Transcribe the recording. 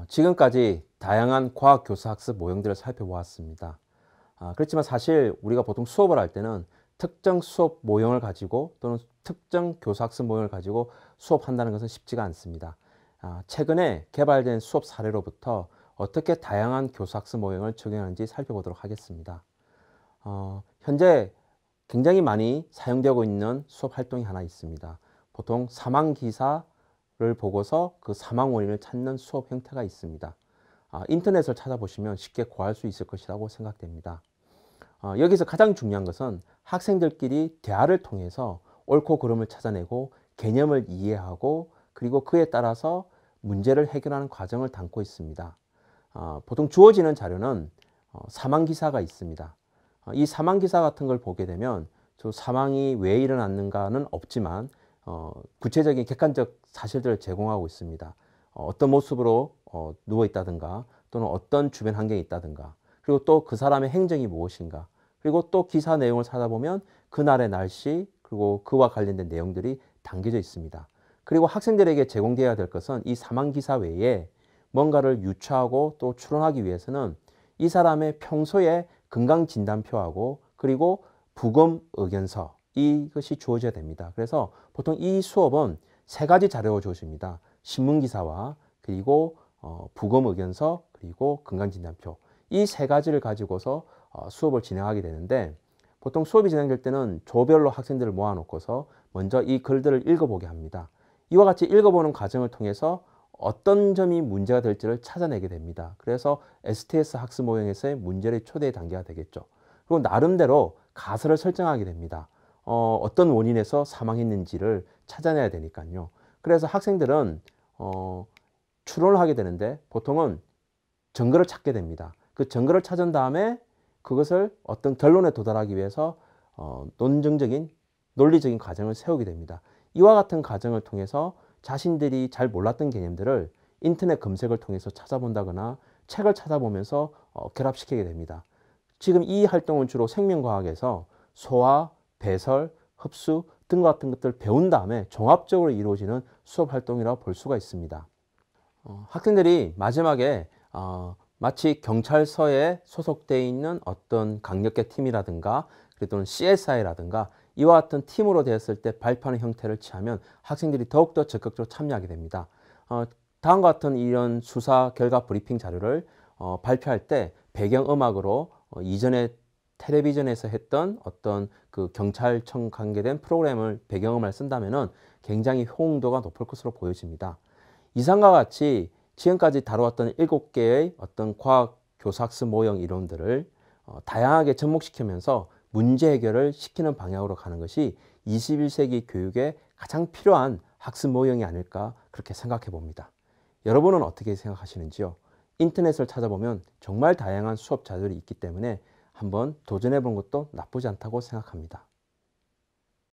지금까지 다양한 과학 교사 학습 모형들을 살펴보았습니다. 그렇지만 사실 우리가 보통 수업을 할 때는 특정 수업 모형을 가지고 또는 특정 교사 학습 모형을 가지고 수업한다는 것은 쉽지가 않습니다. 최근에 개발된 수업 사례로부터 어떻게 다양한 교사 학습 모형을 적용하는지 살펴보도록 하겠습니다. 현재 굉장히 많이 사용되고 있는 수업 활동이 하나 있습니다. 보통 사망기사를 보고서 그 사망 원인을 찾는 수업 형태가 있습니다. 인터넷을 찾아보시면 쉽게 구할 수 있을 것이라고 생각됩니다. 여기서 가장 중요한 것은 학생들끼리 대화를 통해서 옳고 그름을 찾아내고 개념을 이해하고 그리고 그에 따라서 문제를 해결하는 과정을 담고 있습니다. 보통 주어지는 자료는 사망기사가 있습니다. 이 사망기사 같은 걸 보게 되면 저 사망이 왜 일어났는가는 없지만 구체적인 객관적 사실들을 제공하고 있습니다. 어떤 모습으로 누워 있다든가 또는 어떤 주변 환경이 있다든가 그리고 또 그 사람의 행적이 무엇인가 그리고 또 기사 내용을 찾아보면 그날의 날씨 그리고 그와 관련된 내용들이 담겨져 있습니다. 그리고 학생들에게 제공되어야 될 것은 이 사망기사 외에 뭔가를 유추하고 또 추론하기 위해서는 이 사람의 평소의 건강진단표하고 그리고 부검 의견서 이것이 주어져야 됩니다. 그래서 보통 이 수업은 세 가지 자료가 주어집니다. 신문기사와 그리고 부검 의견서 그리고 건강진단표 이 세 가지를 가지고서 수업을 진행하게 되는데 보통 수업이 진행될 때는 조별로 학생들을 모아놓고서 먼저 이 글들을 읽어보게 합니다. 이와 같이 읽어보는 과정을 통해서 어떤 점이 문제가 될지를 찾아내게 됩니다. 그래서 STS 학습 모형에서의 문제의 초대 단계가 되겠죠. 그리고 나름대로 가설을 설정하게 됩니다. 어떤 원인에서 사망했는지를 찾아내야 되니까요. 그래서 학생들은 추론을 하게 되는데 보통은 증거를 찾게 됩니다. 그 증거를 찾은 다음에 그것을 어떤 결론에 도달하기 위해서 논리적인 과정을 세우게 됩니다. 이와 같은 과정을 통해서 자신들이 잘 몰랐던 개념들을 인터넷 검색을 통해서 찾아본다거나 책을 찾아보면서 결합시키게 됩니다. 지금 이 활동은 주로 생명과학에서 소화, 배설, 흡수 등과 같은 것들을 배운 다음에 종합적으로 이루어지는 수업 활동이라고 볼 수가 있습니다. 학생들이 마지막에 마치 경찰서에 소속되어 있는 어떤 강력계 팀이라든가 또는 CSI라든가 이와 같은 팀으로 되었을 때 발표하는 형태를 취하면 학생들이 더욱더 적극적으로 참여하게 됩니다. 다음과 같은 이런 수사 결과 브리핑 자료를 발표할 때 배경음악으로 이전에 텔레비전에서 했던 어떤 그 경찰청 관계된 프로그램을 배경음악을 쓴다면은 굉장히 호응도가 높을 것으로 보여집니다. 이상과 같이 지금까지 다루었던 7개의 어떤 과학 교사학습 모형 이론들을 다양하게 접목시키면서 문제 해결을 시키는 방향으로 가는 것이 21세기 교육에 가장 필요한 학습 모형이 아닐까 그렇게 생각해 봅니다. 여러분은 어떻게 생각하시는지요? 인터넷을 찾아보면 정말 다양한 수업 자료들이 있기 때문에 한번 도전해 보는 것도 나쁘지 않다고 생각합니다.